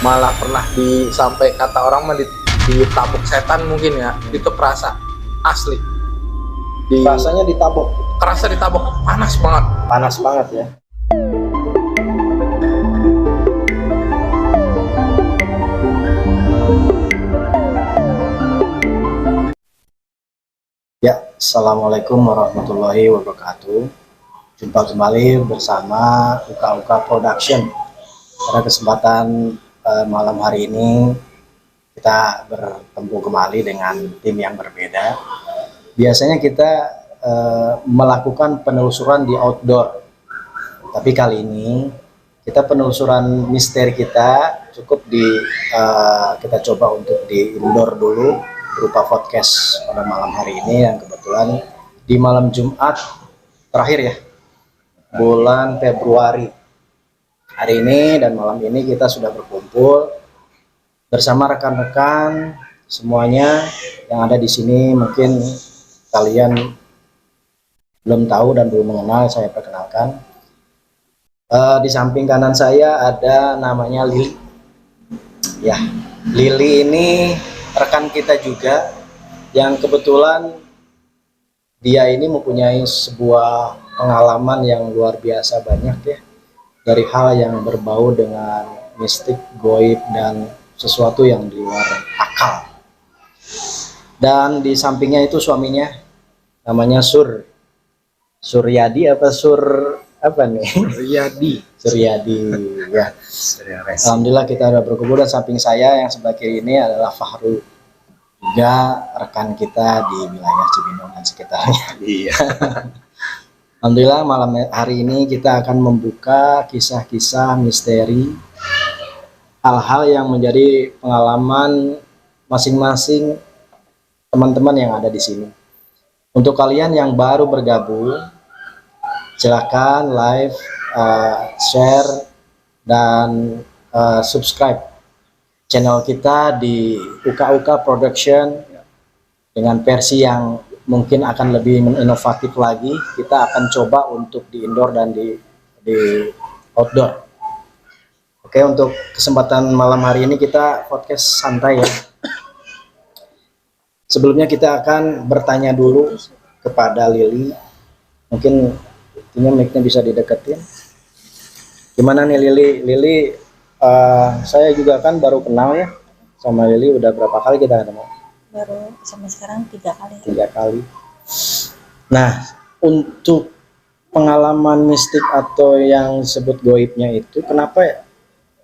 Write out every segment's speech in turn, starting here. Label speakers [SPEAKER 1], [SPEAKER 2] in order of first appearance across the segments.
[SPEAKER 1] malah pernah sampai kata orang mah ditabuk setan mungkin ya. Itu kerasa asli.
[SPEAKER 2] Rasanya ditabok.
[SPEAKER 1] Kerasa ditabuk, panas banget.
[SPEAKER 2] Panas banget ya. Ya, Assalamualaikum warahmatullahi wabarakatuh. Jumpa kembali bersama Uka Production. Pada kesempatan malam hari ini kita bertemu kembali dengan tim yang berbeda. Biasanya kita melakukan penelusuran di outdoor, tapi kali ini kita penelusuran misteri kita cukup kita coba untuk di indoor dulu berupa podcast pada malam hari ini, yang kebetulan di malam Jumat terakhir ya, bulan Februari. Hari ini dan malam ini kita sudah berkumpul bersama rekan-rekan semuanya yang ada di sini. Mungkin kalian belum tahu dan belum mengenal, saya perkenalkan. Di samping kanan saya ada namanya Lili. Ya, Lili ini rekan kita juga, yang kebetulan dia ini mempunyai sebuah pengalaman yang luar biasa banyak ya, dari hal yang berbau dengan mistik, goib, dan sesuatu yang di luar akal. Dan di sampingnya itu suaminya, namanya Suryadi apa nih? Suryadi ya. Alhamdulillah kita udah berkumpul, dan samping saya yang sebelah kiri ini adalah Fahru, juga rekan kita di wilayah Cibinong dan sekitarnya.
[SPEAKER 1] Iya.
[SPEAKER 2] Alhamdulillah malam hari ini kita akan membuka kisah-kisah misteri, hal-hal yang menjadi pengalaman masing-masing teman-teman yang ada di sini. Untuk kalian yang baru bergabung, silakan like, share, dan subscribe channel kita di Uka Production dengan versi yang mungkin akan lebih inovatif lagi. Kita akan coba untuk di indoor dan di outdoor. Oke, untuk kesempatan malam hari ini kita podcast santai ya. Sebelumnya kita akan bertanya dulu kepada Lili. Mungkin mic-nya bisa dideketin. Gimana nih Lili? Saya juga kan baru kenal ya sama Lili. Udah berapa kali kita ketemu?
[SPEAKER 3] Baru sampai sekarang 3 kali.
[SPEAKER 2] 3 kali. Nah, untuk pengalaman mistik atau yang disebut goibnya itu, kenapa ya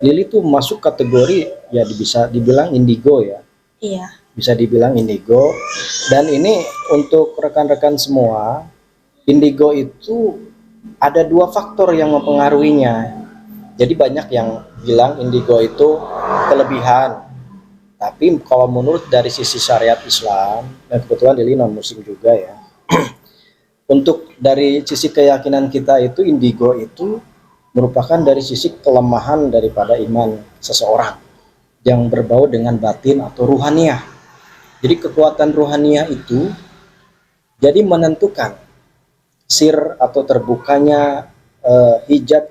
[SPEAKER 2] Lili tuh masuk kategori ya bisa dibilang indigo ya?
[SPEAKER 3] Iya.
[SPEAKER 2] Bisa dibilang indigo. Dan ini untuk rekan-rekan semua, indigo itu ada 2 faktor yang mempengaruhinya. Jadi banyak yang bilang indigo itu kelebihan. Tapi kalau menurut dari sisi syariat Islam, dan kebetulan Lili non muslim juga ya, untuk dari sisi keyakinan kita itu, indigo itu merupakan dari sisi kelemahan daripada iman seseorang yang berbau dengan batin atau ruhaniyah. Jadi kekuatan ruhaniyah itu jadi menentukan sir atau terbukanya hijab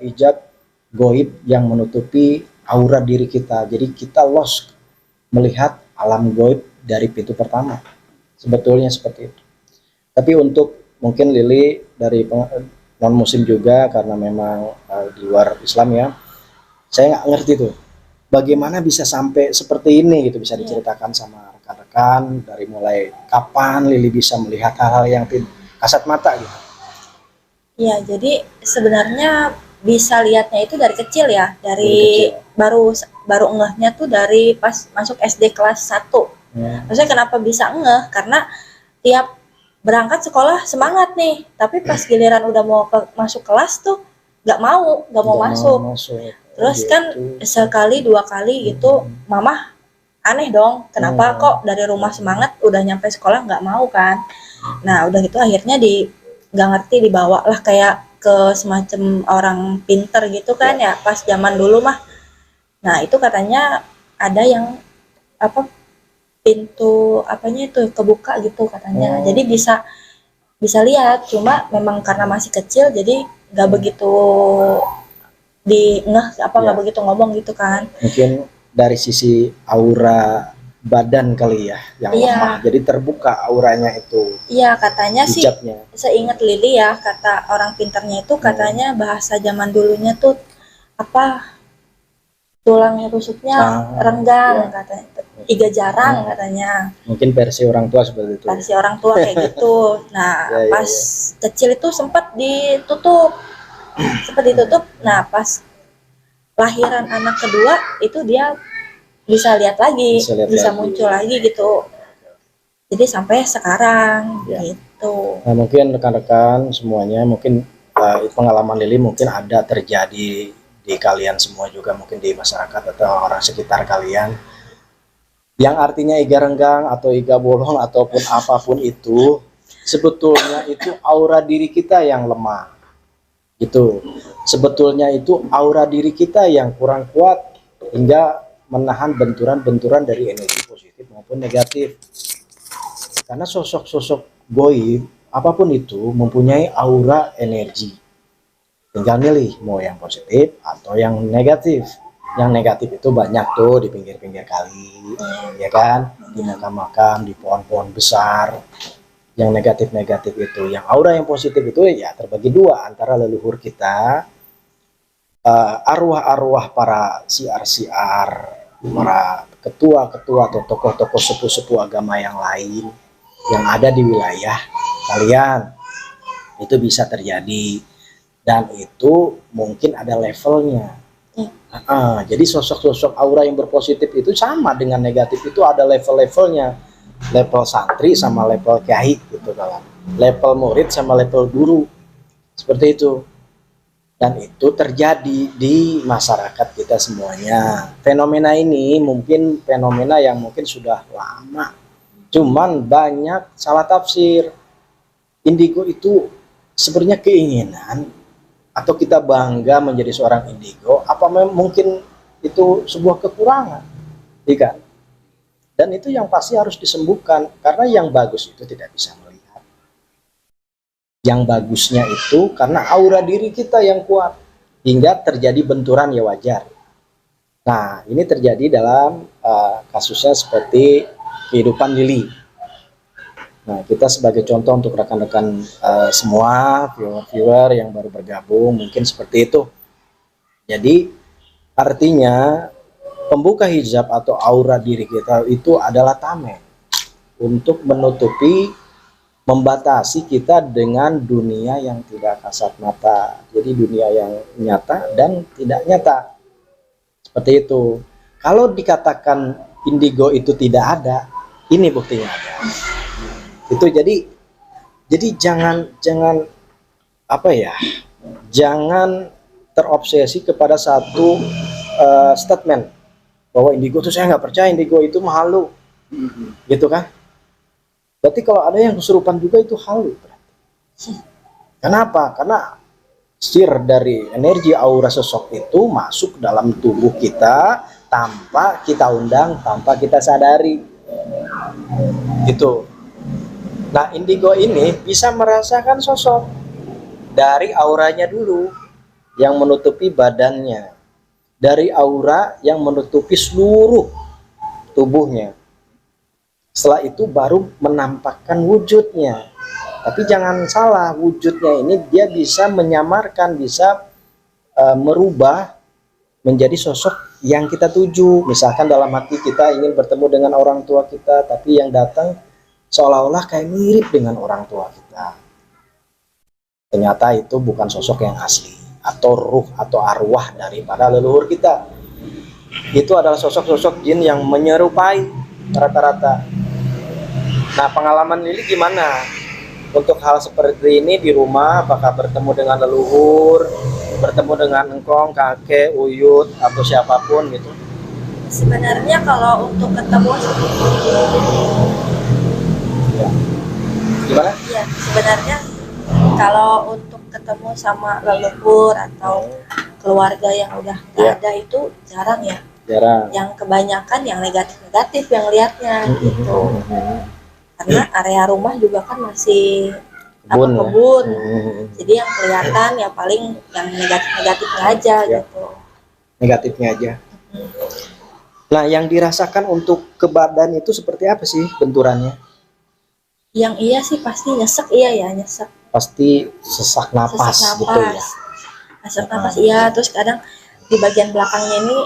[SPEAKER 2] goib yang menutupi aura diri kita. Jadi kita lost melihat alam goib dari pintu pertama. Sebetulnya seperti itu. Tapi untuk mungkin Lili dari non muslim juga, karena memang di luar Islam ya, saya nggak ngerti tuh bagaimana bisa sampai seperti ini gitu. Bisa diceritakan sama rekan-rekan dari mulai kapan Lili bisa melihat hal-hal yang kasat mata gitu.
[SPEAKER 3] Iya, jadi sebenarnya bisa lihatnya itu dari kecil ya, dari baru ngehnya tuh dari pas masuk SD kelas 1. Maksudnya kenapa bisa ngeh? Karena tiap berangkat sekolah semangat nih, tapi pas giliran udah mau masuk kelas tuh nggak mau masuk. Terus kan sekali 2 kali gitu, mama aneh dong, kenapa kok dari rumah semangat udah nyampe sekolah nggak mau kan. Nah udah gitu akhirnya nggak ngerti, dibawa lah kayak ke semacam orang pinter gitu kan ya pas zaman dulu mah. Nah itu katanya ada yang pintu itu kebuka gitu katanya. Jadi bisa lihat, cuma memang karena masih kecil jadi nggak begitu nggak begitu ngomong gitu kan.
[SPEAKER 2] Mungkin dari sisi aura badan kali ya yang
[SPEAKER 3] Iya.
[SPEAKER 2] lemah. Jadi terbuka auranya itu,
[SPEAKER 3] Iya, katanya sih,
[SPEAKER 2] hijabnya.
[SPEAKER 3] seingat Lili ya, kata orang pinternya itu katanya bahasa zaman dulunya tuh apa, tulang rusuknya renggang
[SPEAKER 2] ya.
[SPEAKER 3] katanya, iga jarang katanya,
[SPEAKER 2] Mungkin versi orang tua seperti itu.
[SPEAKER 3] versi orang tua kayak gitu. Nah,
[SPEAKER 2] Ya, ya,
[SPEAKER 3] pas kecil itu sempat ditutup. Nah, pas lahiran anak kedua itu dia bisa lihat lagi,
[SPEAKER 2] Bisa lihat
[SPEAKER 3] bisa
[SPEAKER 2] lagi.
[SPEAKER 3] muncul lagi gitu. Jadi sampai sekarang
[SPEAKER 2] Ya.
[SPEAKER 3] gitu.
[SPEAKER 2] Nah, mungkin rekan-rekan semuanya, mungkin pengalaman Lili mungkin ada terjadi di kalian semua juga, mungkin di masyarakat atau orang sekitar kalian, yang artinya iga renggang atau iga bolong ataupun apapun itu, sebetulnya itu aura diri kita yang lemah. Gitu. Sebetulnya itu aura diri kita yang kurang kuat hingga menahan benturan-benturan dari energi positif maupun negatif. Karena sosok-sosok goib apapun itu mempunyai aura energi. Tinggal milih mau yang positif atau yang negatif. Yang negatif itu banyak tuh di pinggir-pinggir kali, ya kan? Di makam-makam, di pohon-pohon besar. Yang negatif-negatif itu. Yang aura yang positif itu ya terbagi dua, antara leluhur kita, arwah-arwah para siar-siar, para ketua-ketua atau tokoh-tokoh sepuh-sepuh agama yang lain yang ada di wilayah kalian. Itu bisa terjadi, dan itu mungkin ada levelnya. Jadi sosok-sosok aura yang berpositif itu sama dengan negatif itu ada level-levelnya, level santri sama level kiai gitu kan, level murid sama level guru, seperti itu. Dan itu terjadi di masyarakat kita semuanya. Fenomena ini mungkin fenomena yang mungkin sudah lama, cuman banyak salah tafsir. Indigo itu sebenarnya keinginan atau kita bangga menjadi seorang indigo, apa mungkin itu sebuah kekurangan, iya kan? Dan itu yang pasti harus disembuhkan, karena yang bagus itu tidak bisa melihat. Yang bagusnya itu karena aura diri kita yang kuat, hingga terjadi benturan ya wajar. Nah, ini terjadi dalam kasusnya seperti kehidupan Lili. Nah, kita sebagai contoh untuk rekan-rekan semua viewer-viewer yang baru bergabung mungkin seperti itu. Jadi artinya pembuka hijab atau aura diri kita itu adalah tameng untuk menutupi, membatasi kita dengan dunia yang tidak kasat mata. Jadi dunia yang nyata dan tidak nyata. Seperti itu. Kalau dikatakan indigo itu tidak ada, ini buktinya ada. Itu jadi jangan apa ya, jangan terobsesi kepada satu statement bahwa indigo itu, saya nggak percaya indigo itu halu, gitu kan? Berarti kalau ada yang kesurupan juga itu halu. Kenapa? Karena sir dari energi aura sosok itu masuk dalam tubuh kita tanpa kita undang, tanpa kita sadari, gitu. Nah, indigo ini bisa merasakan sosok dari auranya dulu yang menutupi badannya, dari aura yang menutupi seluruh tubuhnya. Setelah itu baru menampakkan wujudnya. Tapi jangan salah, wujudnya ini dia bisa menyamarkan, bisa merubah menjadi sosok yang kita tuju. Misalkan dalam hati kita ingin bertemu dengan orang tua kita, tapi yang datang seolah-olah kayak mirip dengan orang tua kita. Ternyata itu bukan sosok yang asli, atau ruh atau arwah daripada leluhur kita. Itu adalah sosok-sosok jin yang menyerupai rata-rata. Nah, pengalaman Lili gimana? Untuk hal seperti ini di rumah, apakah bertemu dengan leluhur, bertemu dengan engkong, kakek, uyut, atau siapapun gitu?
[SPEAKER 3] Sebenarnya kalau untuk ketemu,
[SPEAKER 2] Ya. Gimana?
[SPEAKER 3] ya sebenarnya kalau untuk ketemu sama leluhur atau keluarga yang udah nggak ada itu jarang ya.
[SPEAKER 2] Jarang.
[SPEAKER 3] Yang kebanyakan yang negatif-negatif yang lihatnya gitu. Karena area rumah juga kan masih
[SPEAKER 2] Kebun,
[SPEAKER 3] kebun.
[SPEAKER 2] ya.
[SPEAKER 3] Jadi yang kelihatan ya paling yang negatif-negatifnya aja
[SPEAKER 2] Ya.
[SPEAKER 3] gitu.
[SPEAKER 2] Negatifnya aja. Nah, yang dirasakan untuk ke badan itu seperti apa sih benturannya?
[SPEAKER 3] Yang iya sih pasti nyesek, iya ya nyesek.
[SPEAKER 2] Pasti sesak napas,
[SPEAKER 3] Sesak
[SPEAKER 2] gitu ya.
[SPEAKER 3] napas. Sesak napas iya, terus kadang di bagian belakangnya ini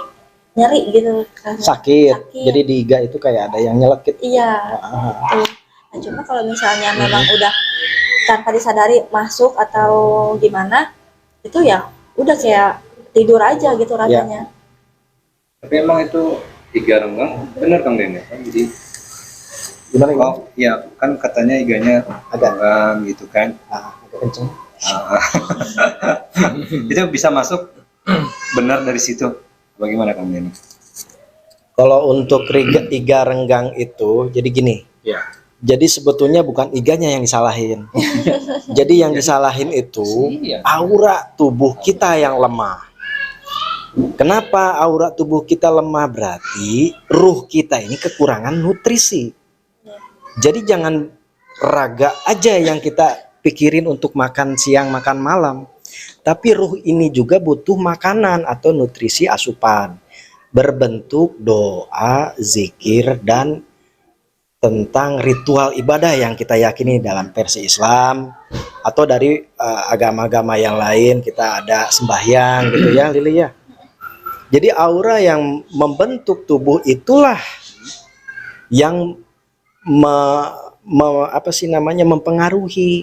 [SPEAKER 3] nyeri gitu kan.
[SPEAKER 2] Sakit. Jadi di iga itu kayak ada yang nyelekit.
[SPEAKER 3] Iya. Tuh. Nah, cuma kalau misalnya memang udah tanpa disadari masuk atau gimana, itu ya udah kayak tidur aja gitu rasanya.
[SPEAKER 4] Tapi emang itu iga renggang, bener Kang Den ya? Kan jadi
[SPEAKER 2] Gimana ini?
[SPEAKER 4] oh ya kan katanya iganya
[SPEAKER 2] Agak.
[SPEAKER 4] renggang gitu kan.
[SPEAKER 2] Agak kenceng.
[SPEAKER 4] Ah. Itu bisa masuk benar dari situ. Bagaimana Kang Den?
[SPEAKER 2] Kalau untuk iga renggang itu, jadi gini.
[SPEAKER 4] Ya.
[SPEAKER 2] Jadi sebetulnya bukan iganya yang disalahin. Jadi yang disalahin itu aura tubuh kita yang lemah. Kenapa aura tubuh kita lemah? Berarti ruh kita ini kekurangan nutrisi. Jadi jangan raga aja yang kita pikirin untuk makan siang, makan malam. Tapi ruh ini juga butuh makanan atau nutrisi asupan. Berbentuk doa, zikir, dan tentang ritual ibadah yang kita yakini dalam versi Islam atau dari agama-agama yang lain. Kita ada sembahyang gitu ya Lili ya. Jadi aura yang membentuk tubuh itulah yang mempengaruhi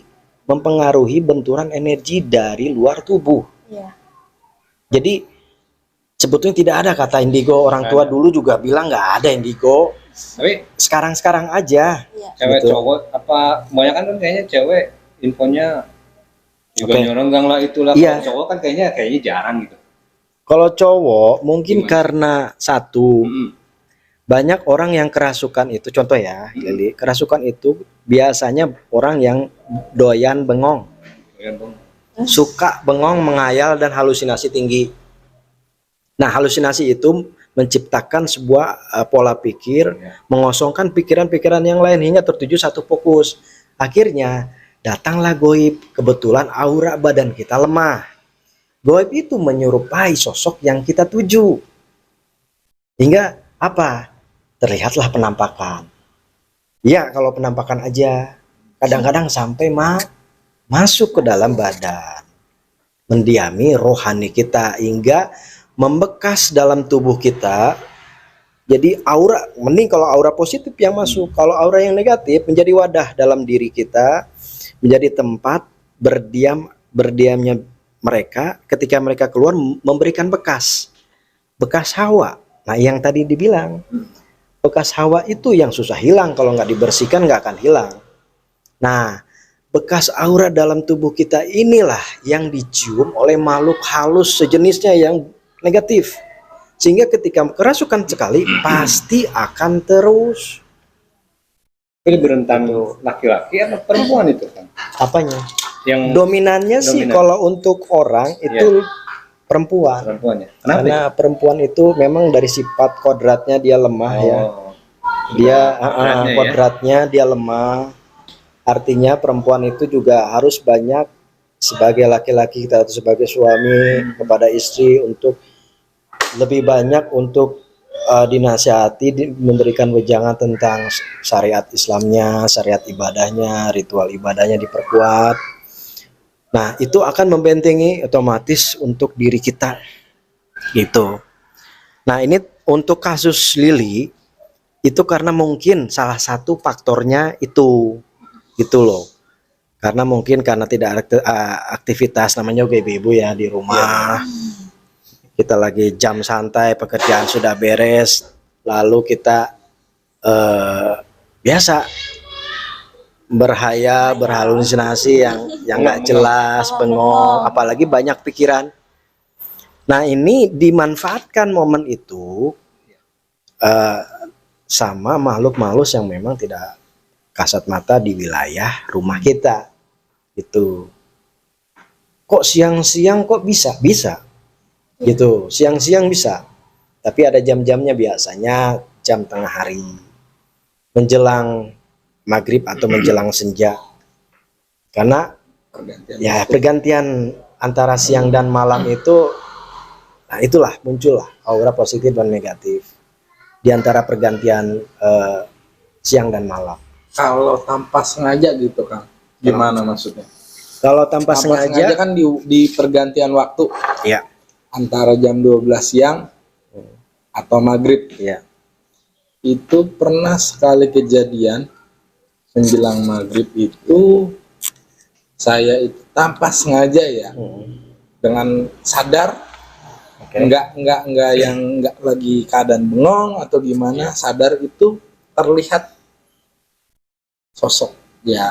[SPEAKER 2] benturan energi dari luar tubuh.
[SPEAKER 3] Iya.
[SPEAKER 2] Jadi sebetulnya tidak ada kata indigo. Orang tua dulu juga bilang nggak ada indigo.
[SPEAKER 4] Tapi
[SPEAKER 2] Sekarang aja.
[SPEAKER 3] Iya.
[SPEAKER 4] cewek
[SPEAKER 2] Gitu.
[SPEAKER 4] cowok apa kebanyakan kan kayaknya cewek infonya juga
[SPEAKER 2] Oke.
[SPEAKER 4] renggang lah itulah.
[SPEAKER 2] Iya.
[SPEAKER 4] Kalau cowok kan kayaknya jarang gitu.
[SPEAKER 2] Kalau cowok mungkin
[SPEAKER 4] Gimana?
[SPEAKER 2] karena satu,
[SPEAKER 4] Mm-mm.
[SPEAKER 2] banyak orang yang kerasukan itu, contoh ya Lili, kerasukan itu biasanya orang yang doyan bengong,
[SPEAKER 4] Tergantung.
[SPEAKER 2] suka bengong, menghayal, dan halusinasi tinggi. Nah, halusinasi itu menciptakan sebuah pola pikir, mengosongkan pikiran-pikiran yang lain hingga tertuju satu fokus. Akhirnya datanglah goib. Kebetulan aura badan kita lemah. Goib itu menyerupai sosok yang kita tuju. Hingga apa? Terlihatlah penampakan. Ya, kalau penampakan aja. Kadang-kadang sampai masuk ke dalam badan. Mendiami rohani kita hingga membekas dalam tubuh kita. Jadi aura, mending kalau aura positif yang masuk. Kalau aura yang negatif menjadi wadah dalam diri kita, menjadi tempat berdiamnya mereka. Ketika mereka keluar memberikan bekas hawa. Nah, yang tadi dibilang, bekas hawa itu yang susah hilang. Kalau nggak dibersihkan nggak akan hilang. Nah, bekas aura dalam tubuh kita inilah yang dicium oleh makhluk halus sejenisnya yang negatif. Sehingga ketika kerasukan sekali pasti akan terus.
[SPEAKER 4] Itu berentan laki-laki atau perempuan itu kan?
[SPEAKER 2] Apanya?
[SPEAKER 4] Yang
[SPEAKER 2] Dominannya sih
[SPEAKER 4] Dominan.
[SPEAKER 2] kalau untuk orang itu perempuan.
[SPEAKER 4] perempuannya. Kenapa?
[SPEAKER 2] Karena perempuan itu memang dari sifat kodratnya dia lemah ya. Dia
[SPEAKER 4] Kodratnya ya.
[SPEAKER 2] kodratnya dia lemah. Artinya perempuan itu juga harus banyak sebagai laki-laki kita atau sebagai suami kepada istri untuk lebih banyak untuk dinasihati, memberikan wejangan tentang syariat Islamnya, syariat ibadahnya, ritual ibadahnya diperkuat. Nah, itu akan membentengi otomatis untuk diri kita. Gitu. Nah, ini untuk kasus Lili itu karena mungkin salah satu faktornya itu gitu loh. Karena mungkin karena tidak ada aktivitas, namanya juga ibu-ibu ya di rumah. Kita lagi jam santai, pekerjaan sudah beres, lalu kita biasa berhayal, berhalusinasi yang nggak jelas, bengong, apalagi banyak pikiran. Nah, ini dimanfaatkan momen itu sama makhluk-makhluk yang memang tidak kasat mata di wilayah rumah kita. Gitu. Kok siang-siang kok bisa? Bisa. Gitu. Siang-siang bisa. Tapi ada jam-jamnya, biasanya jam tengah hari. Menjelang maghrib atau menjelang senja. Karena ya pergantian antara siang dan malam itu, nah itulah muncullah aura positif dan negatif. di antara pergantian siang dan malam.
[SPEAKER 1] Kalau tanpa sengaja gitu Kang, gimana maksudnya?
[SPEAKER 2] Kalau tanpa
[SPEAKER 1] Tanpa sengaja
[SPEAKER 2] sengaja,
[SPEAKER 1] kan di pergantian waktu
[SPEAKER 2] ya,
[SPEAKER 1] antara jam 12 siang atau maghrib.
[SPEAKER 2] ya.
[SPEAKER 1] Itu pernah sekali kejadian menjelang maghrib itu saya itu tanpa sengaja ya, dengan sadar,
[SPEAKER 2] Oke.
[SPEAKER 1] enggak yang enggak lagi keadaan bengong atau gimana, sadar itu terlihat sosok ya,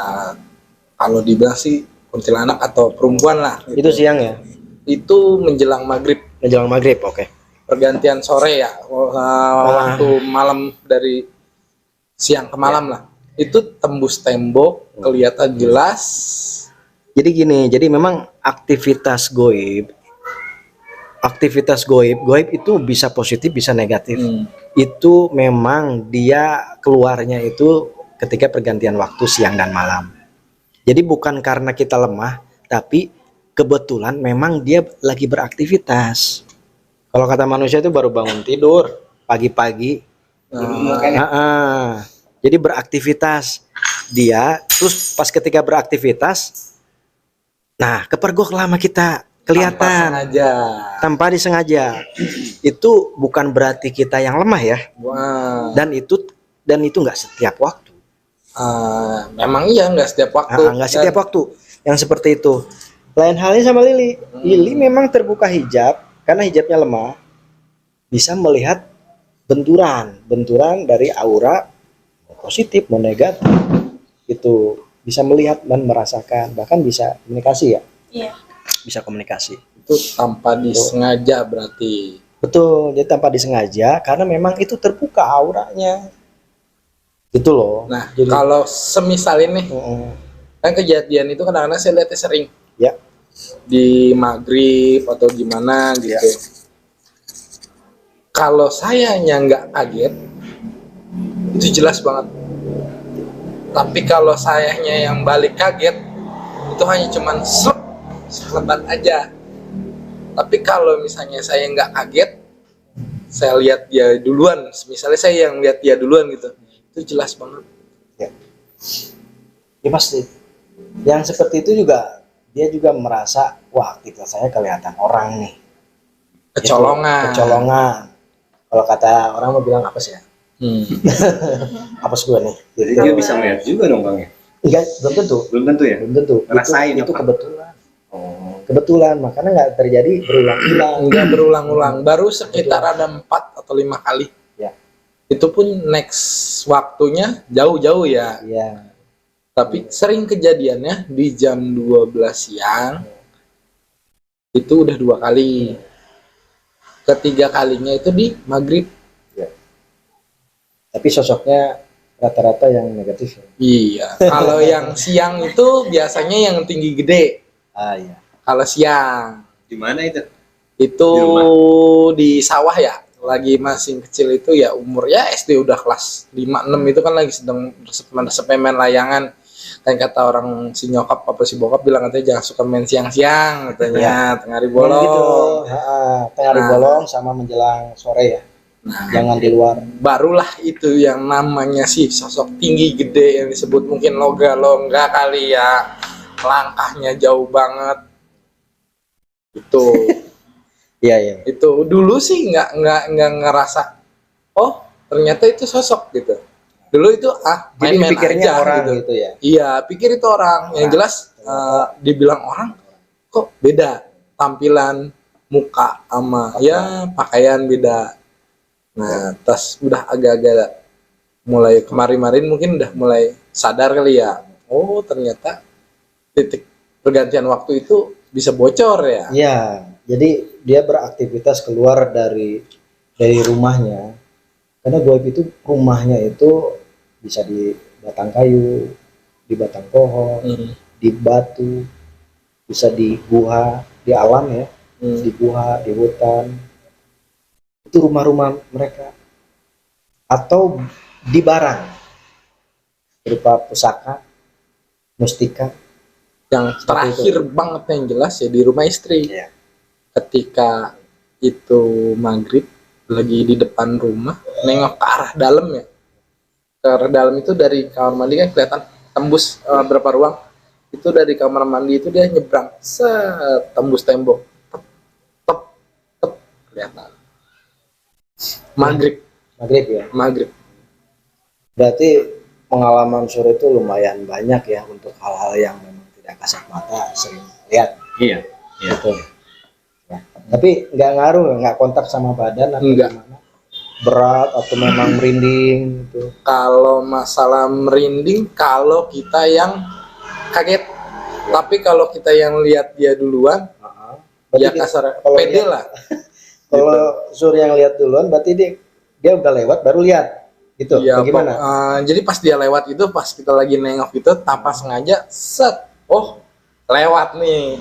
[SPEAKER 1] kalau dibilang sih kuntilanak atau perempuan lah
[SPEAKER 2] Itu siang ya,
[SPEAKER 1] itu menjelang maghrib,
[SPEAKER 2] menjelang maghrib. Oke.
[SPEAKER 1] pergantian sore ya, waktu malam dari siang ke malam lah, itu tembus tembok kelihatan jelas.
[SPEAKER 2] Jadi gini, jadi memang aktivitas goib itu bisa positif, bisa negatif. Itu memang dia keluarnya itu ketika pergantian waktu siang dan malam. Jadi bukan karena kita lemah, tapi kebetulan memang dia lagi beraktivitas. Kalau kata manusia itu baru bangun tidur pagi-pagi. Jadi beraktivitas dia, terus pas ketika beraktivitas, nah kepergok lama kita kelihatan tanpa disengaja. Itu bukan berarti kita yang lemah ya.
[SPEAKER 1] Wah.
[SPEAKER 2] Dan itu nggak setiap waktu.
[SPEAKER 1] Memang iya nggak setiap waktu.
[SPEAKER 2] Nggak setiap waktu yang seperti itu. Lain halnya sama Lili. Lili memang terbuka hijab karena hijabnya lemah, bisa melihat benturan dari aura, mau positif mau negatif, itu bisa melihat dan merasakan, bahkan bisa komunikasi ya.
[SPEAKER 3] Iya.
[SPEAKER 2] Bisa komunikasi.
[SPEAKER 1] Itu tanpa disengaja berarti.
[SPEAKER 2] Betul, jadi tanpa disengaja karena memang itu terbuka auranya. Gitu loh.
[SPEAKER 1] Nah,
[SPEAKER 2] jadi
[SPEAKER 1] kalau semisal ini kan kejadian itu kadang-kadang saya lihatnya sering
[SPEAKER 2] ya,
[SPEAKER 1] di maghrib atau gimana gitu. Kalau sayanya nggak kaget, itu jelas banget. Tapi kalau sayanya yang balik kaget, itu hanya cuman selebat aja. Tapi kalau misalnya saya nggak kaget, saya lihat dia duluan, misalnya saya yang lihat dia duluan gitu, itu jelas banget.
[SPEAKER 2] Ya pasti. Yang seperti itu juga dia juga merasa, wah kita saya kelihatan orang nih. Kecolongan. Kalau kata orang mau bilang apes ya. Apes gue nih.
[SPEAKER 4] Jadi dia bisa melihat juga dong Bang ya?
[SPEAKER 2] Enggak, belum tentu.
[SPEAKER 4] Belum tentu ya?
[SPEAKER 2] Belum tentu.
[SPEAKER 4] Ngerasain
[SPEAKER 2] itu
[SPEAKER 4] apa?
[SPEAKER 2] kebetulan. Kebetulan, makanya nggak terjadi berulang-ulang.
[SPEAKER 1] Enggak berulang-ulang, baru sekitar ada 4 atau 5 kali.
[SPEAKER 2] Ya.
[SPEAKER 1] Itu pun next waktunya jauh-jauh ya.
[SPEAKER 2] Iya.
[SPEAKER 1] Tapi sering kejadiannya di jam 12 siang. Itu udah 2 kali. Ketiga kalinya itu di maghrib.
[SPEAKER 2] Tapi sosoknya rata-rata yang negatif.
[SPEAKER 1] Iya. Kalau yang siang itu biasanya yang tinggi gede.
[SPEAKER 2] Iya.
[SPEAKER 1] Kalau siang
[SPEAKER 4] Di mana itu?
[SPEAKER 1] itu
[SPEAKER 4] Di
[SPEAKER 1] di sawah ya. Lagi masih kecil itu ya, umur ya SD udah kelas 5-6 itu kan lagi sedang main layangan. Kan kata orang si nyokap apa si bokap bilang katanya jangan suka main siang-siang katanya, tengah hari bolong.
[SPEAKER 2] Gitu. Tengah hari
[SPEAKER 1] Nah.
[SPEAKER 2] bolong sama menjelang sore ya. Jangan di luar.
[SPEAKER 1] Barulah itu yang namanya si sosok tinggi gede yang disebut mungkin longga kali ya. Langkahnya jauh banget. Itu
[SPEAKER 2] Iya.
[SPEAKER 1] itu dulu sih nggak ngerasa, oh ternyata itu sosok gitu. Dulu itu
[SPEAKER 2] Jadi
[SPEAKER 1] main-main
[SPEAKER 2] pikirnya
[SPEAKER 1] aja
[SPEAKER 2] orang
[SPEAKER 1] gitu.
[SPEAKER 2] gitu ya.
[SPEAKER 1] Iya, pikir itu orang. Yang jelas dibilang orang kok beda tampilan muka sama ya pakaian beda. Nah, tas udah agak-agak mulai kemarin-marin mungkin udah mulai sadar kali ya. Oh, ternyata titik pergantian waktu itu bisa bocor ya.
[SPEAKER 2] Iya, jadi dia beraktivitas keluar dari rumahnya. Karena goib itu rumahnya itu bisa di batang kayu, di batang pohon, di batu, bisa di gua, di alam ya, di gua, di hutan. Itu rumah-rumah mereka. Atau di barang berupa pusaka, mustika.
[SPEAKER 1] Yang terakhir banget yang jelas ya di rumah istri.
[SPEAKER 2] Iya.
[SPEAKER 1] Ketika itu maghrib lagi di depan rumah, nengok ke arah dalam ya. Ke arah dalam itu dari kamar mandi kan kelihatan tembus berapa ruang. Itu dari kamar mandi itu dia nyebrang, tembus tembok, tep, tep, tep, kelihatan. Maghrib,
[SPEAKER 2] ya.
[SPEAKER 1] maghrib.
[SPEAKER 2] Berarti pengalaman sore itu lumayan banyak ya untuk hal-hal yang memang tidak kasat mata sering lihat.
[SPEAKER 4] Iya. Iya.
[SPEAKER 2] Betul. Ya. Tapi nggak ngaruh, nggak kontak sama badan atau
[SPEAKER 1] Enggak.
[SPEAKER 2] gimana? Berat atau memang merinding gitu.
[SPEAKER 1] Kalau masalah merinding, kalau kita yang kaget. Tapi kalau kita yang lihat dia duluan,
[SPEAKER 2] Berarti
[SPEAKER 1] ya
[SPEAKER 2] dia-
[SPEAKER 1] kasar
[SPEAKER 2] kalau
[SPEAKER 1] pede
[SPEAKER 2] lihat-
[SPEAKER 1] lah.
[SPEAKER 2] Kalau Sur yang lihat duluan, berarti dia udah lewat baru lihat, gitu.
[SPEAKER 1] Iya,
[SPEAKER 2] Bagaimana?
[SPEAKER 1] jadi pas dia lewat itu, pas kita lagi nengok itu, tanpa sengaja, oh lewat nih.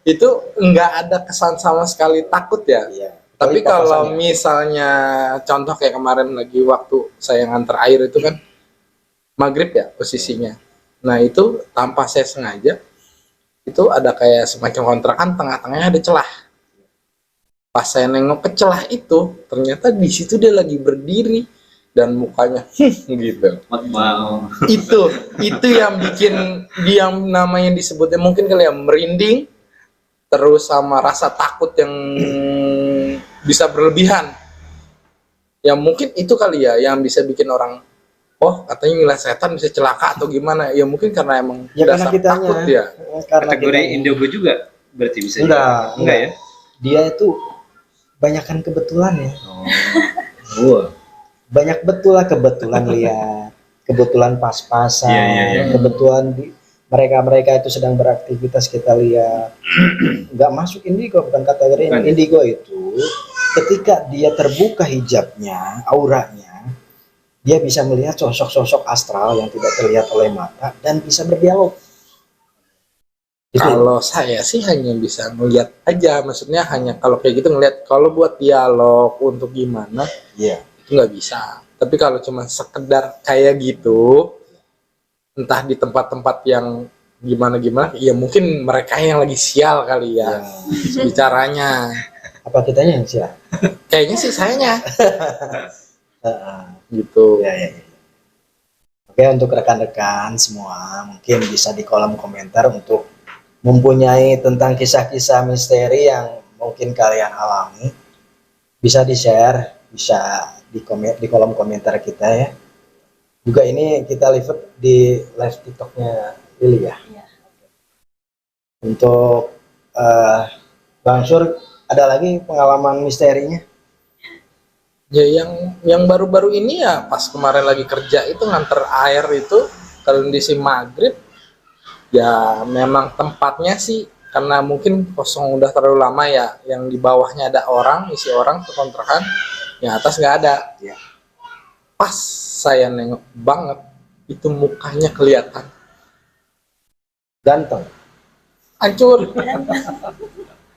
[SPEAKER 1] Itu nggak ada kesan sama sekali takut ya.
[SPEAKER 2] Iya.
[SPEAKER 1] Tapi kalau
[SPEAKER 2] papasannya.
[SPEAKER 1] misalnya contoh kayak kemarin lagi waktu saya nganter air itu kan maghrib ya posisinya. Nah itu tanpa saya sengaja itu ada kayak semacam kontrakan tengah-tengahnya ada celah. Pas saya nengok ke celah itu ternyata di situ dia lagi berdiri dan mukanya gitu.
[SPEAKER 4] Mau.
[SPEAKER 1] Itu yang bikin dia namanya disebutnya mungkin kali ya merinding terus sama rasa takut yang bisa berlebihan. Ya mungkin itu kali ya yang bisa bikin orang katanya ngeliat setan bisa celaka atau gimana. Ya mungkin karena emang
[SPEAKER 2] Ya karena
[SPEAKER 1] dasar
[SPEAKER 2] kitanya.
[SPEAKER 1] takut ya.
[SPEAKER 2] Karena
[SPEAKER 4] Kategori
[SPEAKER 2] kitanya.
[SPEAKER 4] Indigo juga berarti bisa.
[SPEAKER 2] Enggak
[SPEAKER 4] ya?
[SPEAKER 2] Dia itu banyakkan kebetulan ya.
[SPEAKER 4] Oh.
[SPEAKER 2] Banyak betul lah kebetulan lihat, kebetulan pas-pasan,
[SPEAKER 4] Iya.
[SPEAKER 2] kebetulan mereka itu sedang beraktivitas kita lihat. Nggak masuk indigo, bukan kategori
[SPEAKER 4] Bukan.
[SPEAKER 2] indigo itu. Ketika dia terbuka hijabnya, auranya, dia bisa melihat sosok-sosok astral yang tidak terlihat oleh mata dan bisa berdialog. Gitu.
[SPEAKER 1] Kalau saya sih hanya bisa ngeliat aja, maksudnya hanya kalau kayak gitu ngeliat. Kalau buat dialog untuk gimana
[SPEAKER 2] Iya.
[SPEAKER 1] itu nggak bisa. Tapi kalau cuma sekedar kayak gitu, entah di tempat-tempat yang gimana-gimana, ya mungkin mereka yang lagi sial kali ya bicaranya.
[SPEAKER 2] Apa kitanya yang siap?
[SPEAKER 1] Kayaknya sih sayanya
[SPEAKER 2] Heeh.
[SPEAKER 1] gitu.
[SPEAKER 2] Ya. Oke, untuk rekan-rekan semua mungkin bisa di kolom komentar untuk mempunyai tentang kisah-kisah misteri yang mungkin kalian alami, bisa di-share, bisa di kolom komentar kita ya. Juga ini kita live di live TikToknya Lili ya.
[SPEAKER 3] Iya.
[SPEAKER 2] Untuk Bang Sur, ada lagi pengalaman misterinya?
[SPEAKER 1] Ya yang baru-baru ini ya pas kemarin lagi kerja itu nganter air itu kondisi maghrib, ya memang tempatnya sih karena mungkin kosong udah terlalu lama ya, yang di bawahnya ada orang, isi orang ke kontrakan, yang atas nggak ada.
[SPEAKER 2] Ya.
[SPEAKER 1] Pas saya nengok banget itu mukanya kelihatan
[SPEAKER 2] Ganteng.
[SPEAKER 1] hancur.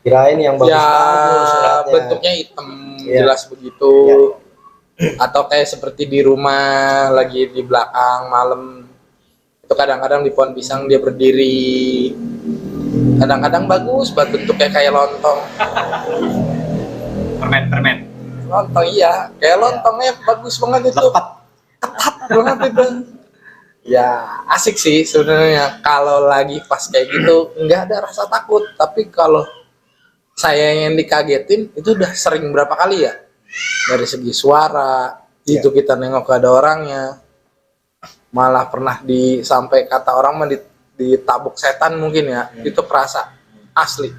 [SPEAKER 2] Kirain yang bagus
[SPEAKER 1] Ya
[SPEAKER 2] lihatnya.
[SPEAKER 1] bentuknya hitam
[SPEAKER 2] Iya.
[SPEAKER 1] jelas begitu.
[SPEAKER 2] Iya.
[SPEAKER 1] Atau kayak seperti di rumah lagi di belakang malam itu kadang-kadang di pohon pisang dia berdiri, kadang-kadang bagus banget bentuknya kayak lontong.
[SPEAKER 4] Permen.
[SPEAKER 1] Lontong iya kayak lontongnya bagus banget itu, ketat banget itu. Ya asik sih sebenarnya kalau lagi pas kayak gitu nggak ada rasa takut. Tapi kalau saya yang dikagetin itu udah sering berapa kali ya, dari segi suara itu kita nengok ke ada orangnya, malah pernah sampai kata orang mah ditabuk setan mungkin ya. Itu kerasa asli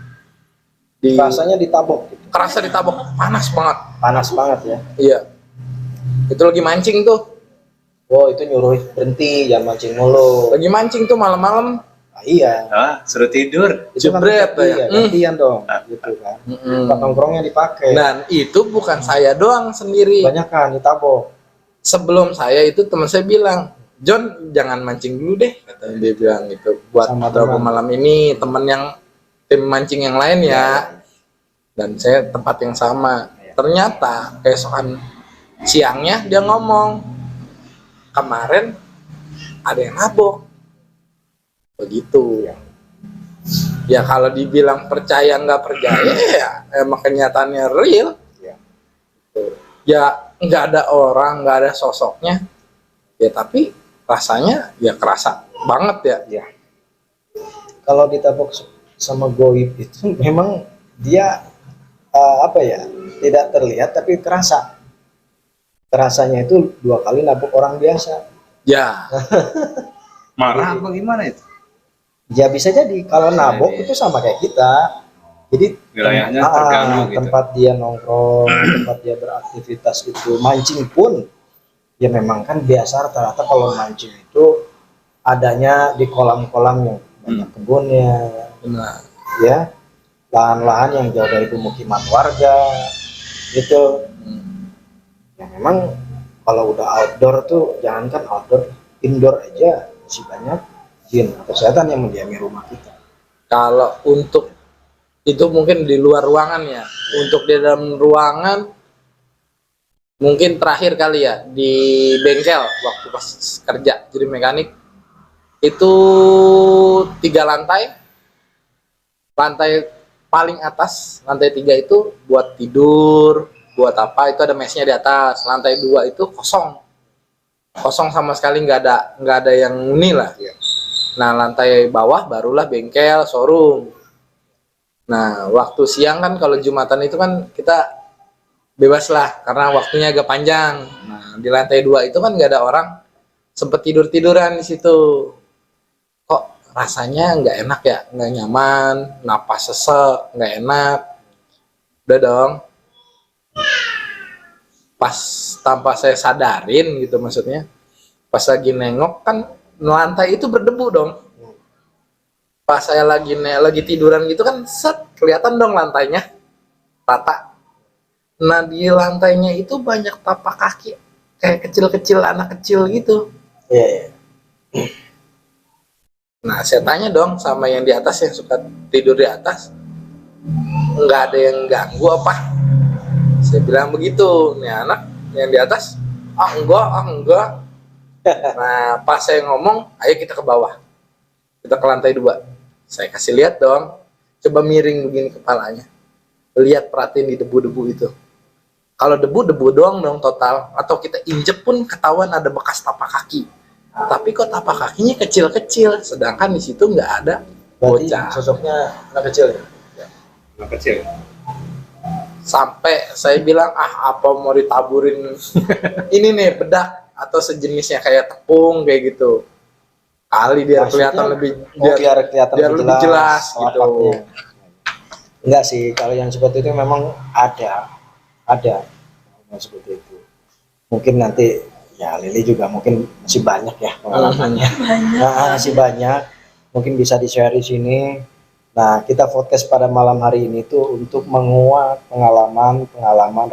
[SPEAKER 2] Rasanya ditabok gitu.
[SPEAKER 1] kerasa ditabuk, panas banget.
[SPEAKER 2] Panas banget ya.
[SPEAKER 1] Iya itu lagi mancing tuh,
[SPEAKER 2] Wow, itu nyuruh berhenti, jangan mancing mulu.
[SPEAKER 1] lagi mancing tuh malam-malam.
[SPEAKER 2] Nah, iya.
[SPEAKER 4] Suruh tidur.
[SPEAKER 2] Itu kan
[SPEAKER 1] Jebret
[SPEAKER 2] iya,
[SPEAKER 1] ya.
[SPEAKER 2] gantian dong, gitu kan. Tempat nongkrongnya dipakai.
[SPEAKER 1] Dan itu bukan saya doang sendiri.
[SPEAKER 2] Banyak kan ditabok.
[SPEAKER 1] Sebelum saya itu teman saya bilang, John jangan mancing dulu deh, katanya dia bilang gitu. Buat
[SPEAKER 2] Sama
[SPEAKER 1] beberapa
[SPEAKER 2] teman.
[SPEAKER 1] malam ini teman yang tim mancing yang lain ya. Dan saya tempat yang sama. Ternyata keesokan siangnya dia ngomong, kemarin ada yang nabok. Begitu. Ya kalau dibilang percaya nggak percaya ya emang kenyataannya real. Ya nggak ada orang, nggak ada sosoknya, ya tapi rasanya ya kerasa banget ya.
[SPEAKER 2] Ya, kalau ditabok sama goib itu memang dia apa ya, tidak terlihat tapi kerasa. Kerasanya itu 2 kali nabok orang biasa.
[SPEAKER 1] Ya,
[SPEAKER 4] Marah apa gimana itu?
[SPEAKER 2] Ya bisa jadi kalau nabok
[SPEAKER 4] Jadi,
[SPEAKER 2] itu sama kayak kita. Jadi
[SPEAKER 4] wilayahnya terganggu gitu.
[SPEAKER 2] tempat dia nongkrong, tempat dia beraktivitas itu, mancing pun ya memang kan biasa rata-rata kalau mancing itu adanya di kolam-kolam yang banyak kebunnya,
[SPEAKER 1] benar.
[SPEAKER 2] ya, lahan-lahan yang jauh dari pemukiman warga gitu. Ya memang kalau udah outdoor tuh, jangankan outdoor, indoor aja masih banyak jin atau setan yang mendiami rumah kita.
[SPEAKER 1] Kalau untuk itu mungkin di luar ruangan ya. Untuk di dalam ruangan mungkin terakhir kali ya di bengkel waktu pas kerja jadi mekanik itu 3 lantai. Lantai paling atas, lantai 3 itu buat tidur, buat apa itu ada mesnya di atas. Lantai 2 itu kosong, kosong sama sekali, nggak ada yang huni lah. Nah lantai bawah barulah bengkel, showroom. Nah waktu siang kan kalau Jumatan itu kan kita bebas lah karena waktunya agak panjang. Nah di lantai 2 itu kan nggak ada orang, sempet tiduran di situ. Kok rasanya nggak enak ya, nggak nyaman, napas sesek, nggak enak. Udah dong, pas tanpa saya sadarin gitu maksudnya, pas lagi nengok kan lantai itu berdebu dong. Pas saya lagi tiduran gitu kan, set kelihatan dong lantainya rata. Nah di lantainya itu banyak tapak kaki kayak kecil-kecil anak kecil gitu.
[SPEAKER 2] Iya, iya.
[SPEAKER 1] Nah saya tanya dong sama yang di atas yang suka tidur di atas, nggak ada yang ganggu apa? Saya bilang begitu, nih anak yang di atas, enggak. Nah pas saya ngomong, ayo kita ke bawah, kita ke lantai 2. Saya kasih lihat dong, coba miring begini kepalanya, lihat perhatiin di debu-debu itu. Kalau debu doang dong total, atau kita injek pun ketahuan ada bekas tapak kaki. Tapi kok tapak kakinya kecil-kecil, sedangkan di situ nggak ada
[SPEAKER 2] Berarti
[SPEAKER 1] bocah.
[SPEAKER 2] sosoknya anak kecil ya?
[SPEAKER 4] Anak kecil.
[SPEAKER 1] Sampai saya bilang, apa mau ditaburin ini nih bedak atau sejenisnya kayak tepung kayak gitu. Kali biar
[SPEAKER 2] Maksudnya,
[SPEAKER 1] kelihatan lebih
[SPEAKER 2] biar kelihatan
[SPEAKER 1] biar lebih jelas gitu.
[SPEAKER 2] lapaknya. Enggak sih, kalau yang seperti itu memang ada yang seperti itu. Mungkin nanti ya Lili juga mungkin masih banyak ya pengalamannya. Nah, masih banyak, mungkin bisa di-share di sini. Nah, kita podcast pada malam hari ini tuh untuk menguak pengalaman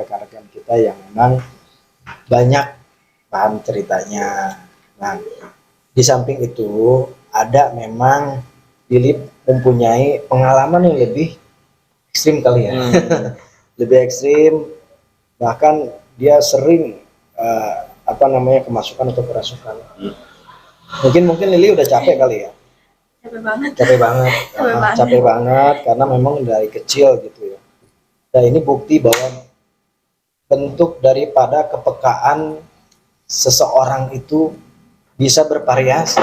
[SPEAKER 2] rekan-rekan kita yang memang banyak paham ceritanya. Nah, di samping itu ada memang Lili mempunyai pengalaman yang lebih ekstrim kali ya. Lebih ekstrim, bahkan dia sering kemasukan atau kerasukan. Mungkin Lili udah capek kali ya. Capek banget karena memang dari kecil gitu ya. Nah ini bukti bahwa bentuk daripada kepekaan seseorang itu bisa bervariasi.